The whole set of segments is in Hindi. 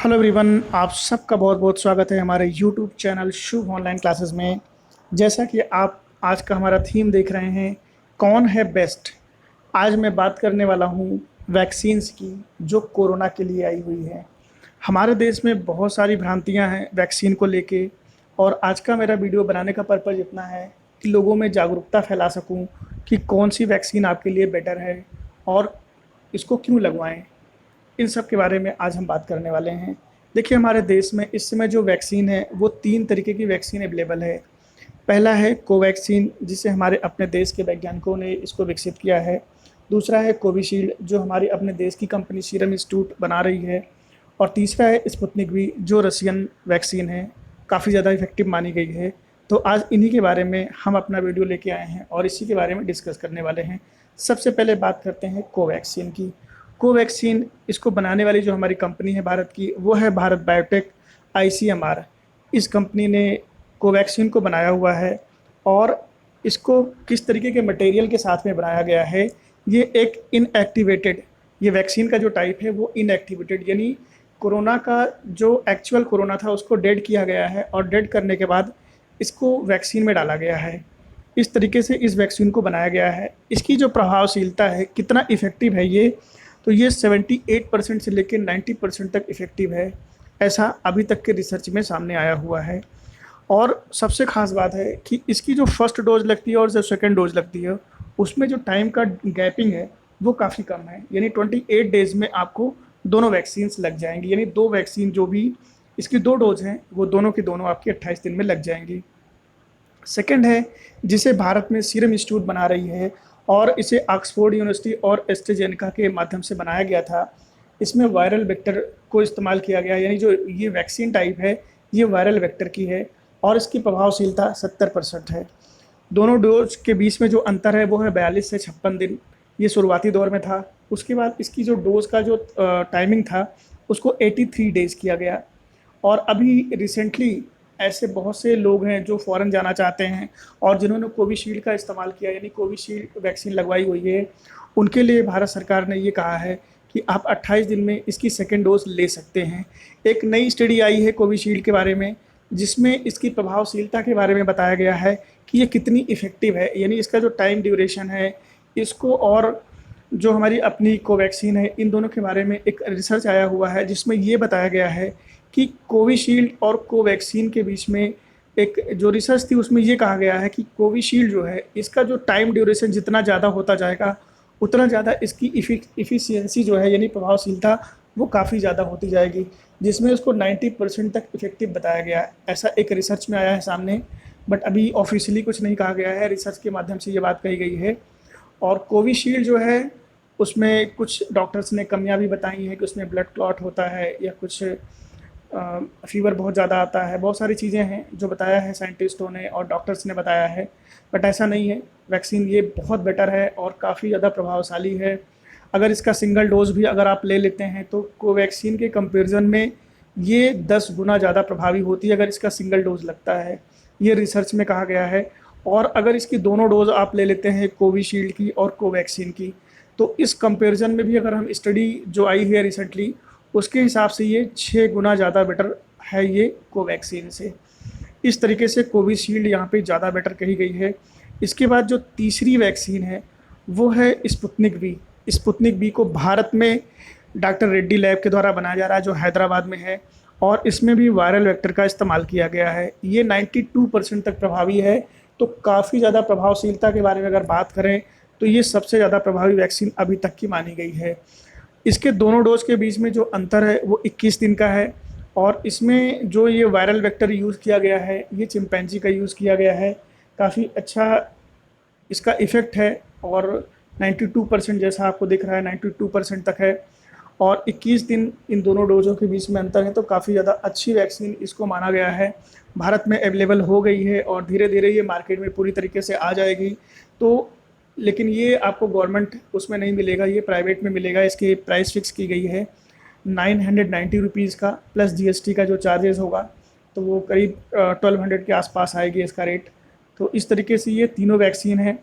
हेलो एवरीवन, आप सबका बहुत बहुत स्वागत है हमारे यूट्यूब चैनल शुभ ऑनलाइन क्लासेस में। जैसा कि आप आज का हमारा थीम देख रहे हैं, कौन है बेस्ट। आज मैं बात करने वाला हूं वैक्सीन्स की, जो कोरोना के लिए आई हुई है। हमारे देश में बहुत सारी भ्रांतियां हैं वैक्सीन को लेके, और आज का मेरा वीडियो बनाने का पर्पज़ इतना है कि लोगों में जागरूकता फैला सकूं कि कौन सी वैक्सीन आपके लिए बेटर है और इसको क्यों लगवाएं। इन सब के बारे में आज हम बात करने वाले हैं। देखिए, हमारे देश में इस समय जो वैक्सीन है वो 3 तरीके की वैक्सीन अवेलेबल है। पहला है कोवैक्सीन, जिसे हमारे अपने देश के वैज्ञानिकों ने इसको विकसित किया है। दूसरा है कोविशील्ड, जो हमारी अपने देश की कंपनी सीरम इंस्टीट्यूट बना रही है। और तीसरा है स्पुतनिक वी, जो रशियन वैक्सीन है, काफ़ी ज़्यादा इफेक्टिव मानी गई है। तो आज इन्हीं के बारे में हम अपना वीडियो लेके आए हैं और इसी के बारे में डिस्कस करने वाले हैं। सबसे पहले बात करते हैं कोवैक्सीन की। कोवैक्सीन, इसको बनाने वाली जो हमारी कंपनी है भारत की, वो है भारत बायोटेक ICMR। इस कंपनी ने कोवैक्सीन को बनाया हुआ है। और इसको किस तरीके के मटेरियल के साथ में बनाया गया है, ये एक इनएक्टिवेटेड, ये वैक्सीन का जो टाइप है वो इनएक्टिवेटेड, यानी कोरोना का जो एक्चुअल कोरोना था उसको डेड किया गया है और डेड करने के बाद इसको वैक्सीन में डाला गया है। इस तरीके से इस वैक्सीन को बनाया गया है। इसकी जो प्रभावशीलता है, कितना इफ़ेक्टिव है ये, तो ये 78% से लेकर 90% तक इफ़ेक्टिव है, ऐसा अभी तक के रिसर्च में सामने आया हुआ है। और सबसे ख़ास बात है कि इसकी जो फर्स्ट डोज लगती है और जो सेकंड डोज लगती है, उसमें जो टाइम का गैपिंग है वो काफ़ी कम है, यानी 28 डेज़ में आपको दोनों वैक्सीन्स लग जाएंगी। यानी दो वैक्सीन जो भी इसकी 2 डोज हैं वो दोनों की दोनों आपकी 28 दिन में लग जाएंगी। सेकंड है, जिसे भारत में सीरम इंस्टीट्यूट बना रही है और इसे ऑक्सफोर्ड यूनिवर्सिटी और एस्ट्राजेनेका के माध्यम से बनाया गया था। इसमें वायरल वेक्टर को इस्तेमाल किया गया, यानी जो ये वैक्सीन टाइप है ये वायरल वेक्टर की है और इसकी प्रभावशीलता 70% है। दोनों डोज के बीच में जो अंतर है वो है 42 से 56 दिन, ये शुरुआती दौर में था। उसके बाद इसकी जो डोज का जो टाइमिंग था उसको 83 डेज़ किया गया। और अभी रिसेंटली ऐसे बहुत से लोग हैं जो फ़ॉरेन जाना चाहते हैं और जिन्होंने कोविशील्ड का इस्तेमाल किया, यानी कोविशील्ड वैक्सीन लगवाई हुई है, उनके लिए भारत सरकार ने ये कहा है कि आप 28 दिन में इसकी सेकेंड डोज ले सकते हैं। एक नई स्टडी आई है कोविशील्ड के बारे में, जिसमें इसकी प्रभावशीलता के बारे में बताया गया है कि ये कितनी इफ़ेक्टिव है, यानी इसका जो टाइम ड्यूरेशन है इसको, और जो हमारी अपनी कोवैक्सीन है, इन दोनों के बारे में एक रिसर्च आया हुआ है जिसमें ये बताया गया है कि कोविशील्ड और कोवैक्सीन के बीच में एक जो रिसर्च थी उसमें ये कहा गया है कि कोविशील्ड जो है इसका जो टाइम ड्यूरेशन जितना ज़्यादा होता जाएगा उतना ज़्यादा इसकी इफ़िशियंसी जो है, यानी प्रभावशीलता, वो काफ़ी ज़्यादा होती जाएगी, जिसमें उसको 90% तक इफेक्टिव बताया गया है। ऐसा एक रिसर्च में आया है सामने, बट अभी ऑफिशियली कुछ नहीं कहा गया है, रिसर्च के माध्यम से ये बात कही गई है। और कोविशील्ड जो है उसमें कुछ डॉक्टर्स ने कमियां भी बताई हैं कि उसमें ब्लड क्लॉट होता है या कुछ फीवर बहुत ज़्यादा आता है, बहुत सारी चीज़ें हैं जो बताया है साइंटिस्टों ने और डॉक्टर्स ने बताया है। बट ऐसा नहीं है, वैक्सीन ये बहुत बेटर है और काफ़ी ज़्यादा प्रभावशाली है। अगर इसका सिंगल डोज भी अगर आप ले लेते हैं तो कोवैक्सीन के कंपैरिजन में ये 10 गुना ज़्यादा प्रभावी होती है अगर इसका सिंगल डोज लगता है, ये रिसर्च में कहा गया है। और अगर इसकी दोनों डोज आप ले लेते हैं कोविशील्ड की और कोवैक्सीन की, तो इस कंपैरिजन में भी अगर हम स्टडी जो आई है रिसेंटली, उसके हिसाब से ये 6 गुना ज़्यादा बेटर है ये कोवैक्सीन से। इस तरीके से कोविशील्ड यहाँ पे ज़्यादा बेटर कही गई है। इसके बाद जो तीसरी वैक्सीन है वो है स्पुतनिक वी। स्पुतनिक वी को भारत में डॉक्टर रेड्डी लैब के द्वारा बनाया जा रहा है, जो हैदराबाद में है, और इसमें भी वायरल वेक्टर का इस्तेमाल किया गया है। ये 92% तक प्रभावी है, तो काफ़ी ज़्यादा प्रभावशीलता के बारे में अगर बात करें तो ये सबसे ज़्यादा प्रभावी वैक्सीन अभी तक की मानी गई है। इसके दोनों डोज के बीच में जो अंतर है वो 21 दिन का है। और इसमें जो ये वायरल वेक्टर यूज़ किया गया है ये चिंपैंजी का यूज़ किया गया है। काफ़ी अच्छा इसका इफ़ेक्ट है और 92% जैसा आपको दिख रहा है 92% तक है। और 21 दिन इन दोनों डोजों के बीच में अंतर है, तो काफ़ी ज़्यादा अच्छी वैक्सीन इसको माना गया है। भारत में अवेलेबल हो गई है और धीरे धीरे ये मार्केट में पूरी तरीके से आ जाएगी। तो लेकिन ये आपको गवर्नमेंट उसमें नहीं मिलेगा, ये प्राइवेट में मिलेगा। इसकी प्राइस फिक्स की गई है 990 रुपीज़ का, प्लस GST का जो चार्जेस होगा तो वो करीब 1200 के आसपास आएगी इसका रेट। तो इस तरीके से ये तीनों वैक्सीन है।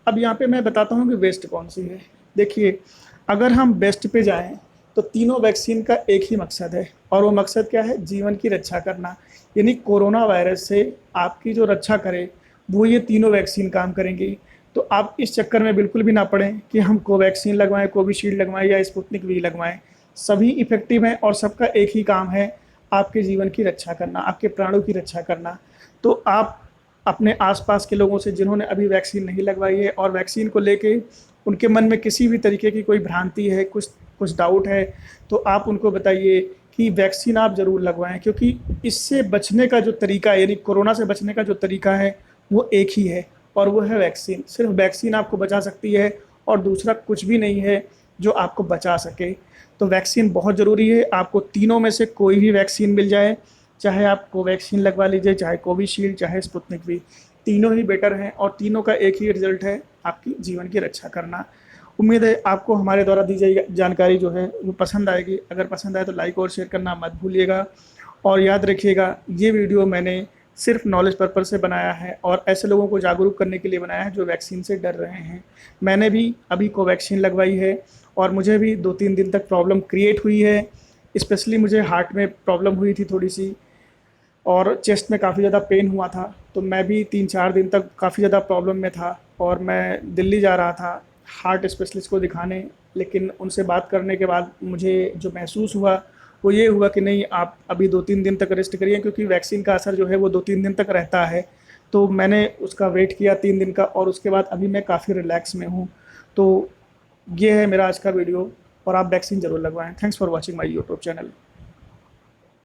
अब यहाँ पे मैं बताता हूँ कि बेस्ट कौन सी है। देखिए, अगर हम बेस्ट पे जाएं तो तीनों वैक्सीन का एक ही मकसद है, और वो मकसद क्या है? जीवन की रक्षा करना। यानी कोरोना वायरस से आपकी जो रक्षा करे वो ये तीनों वैक्सीन काम करेंगी। तो आप इस चक्कर में बिल्कुल भी ना पड़ें कि हम कोवैक्सीन लगवाएं, कोविशील्ड लगवाएं या स्पुतनिक वी लगवाएं। सभी इफ़ेक्टिव हैं और सबका एक ही काम है, आपके जीवन की रक्षा करना, आपके प्राणों की रक्षा करना। तो आप अपने आसपास के लोगों से जिन्होंने अभी वैक्सीन नहीं लगवाई है और वैक्सीन को लेके उनके मन में किसी भी तरीके की कोई भ्रांति है, कुछ कुछ डाउट है, तो आप उनको बताइए कि वैक्सीन आप ज़रूर लगवाएं, क्योंकि इससे बचने का जो तरीका है, यानी कोरोना से बचने का जो तरीका है वो एक ही है, और वो है वैक्सीन। सिर्फ वैक्सीन आपको बचा सकती है और दूसरा कुछ भी नहीं है जो आपको बचा सके। तो वैक्सीन बहुत ज़रूरी है। आपको तीनों में से कोई भी वैक्सीन मिल जाए, चाहे आप कोवैक्सीन लगवा लीजिए, चाहे कोविशील्ड, चाहे स्पुतनिक वी, तीनों ही बेटर हैं और तीनों का एक ही रिजल्ट है, आपकी जीवन की रक्षा करना। उम्मीद है आपको हमारे द्वारा दी गई जानकारी जो है वो पसंद आएगी। अगर पसंद आए तो लाइक और शेयर करना मत भूलिएगा, और याद रखिएगा ये वीडियो मैंने सिर्फ नॉलेज पर्पज़ से बनाया है और ऐसे लोगों को जागरूक करने के लिए बनाया है जो वैक्सीन से डर रहे हैं। मैंने भी अभी कोवैक्सीन लगवाई है और मुझे भी 2-3 दिन तक प्रॉब्लम क्रिएट हुई है। स्पेशली मुझे हार्ट में प्रॉब्लम हुई थी थोड़ी सी, और चेस्ट में काफ़ी ज़्यादा पेन हुआ था। तो मैं भी 3-4 दिन तक काफ़ी ज़्यादा प्रॉब्लम में था और मैं दिल्ली जा रहा था हार्ट स्पेशलिस्ट को दिखाने। लेकिन उनसे बात करने के बाद मुझे जो महसूस हुआ वो ये हुआ कि नहीं, आप अभी 2-3 दिन तक रेस्ट करिए, क्योंकि वैक्सीन का असर जो है वो 2-3 दिन तक रहता है। तो मैंने उसका वेट किया 3 दिन का, और उसके बाद अभी मैं काफ़ी रिलैक्स में हूँ। तो ये है मेरा आज का वीडियो, और आप वैक्सीन ज़रूर लगवाएं। Thanks for watching my YouTube channel.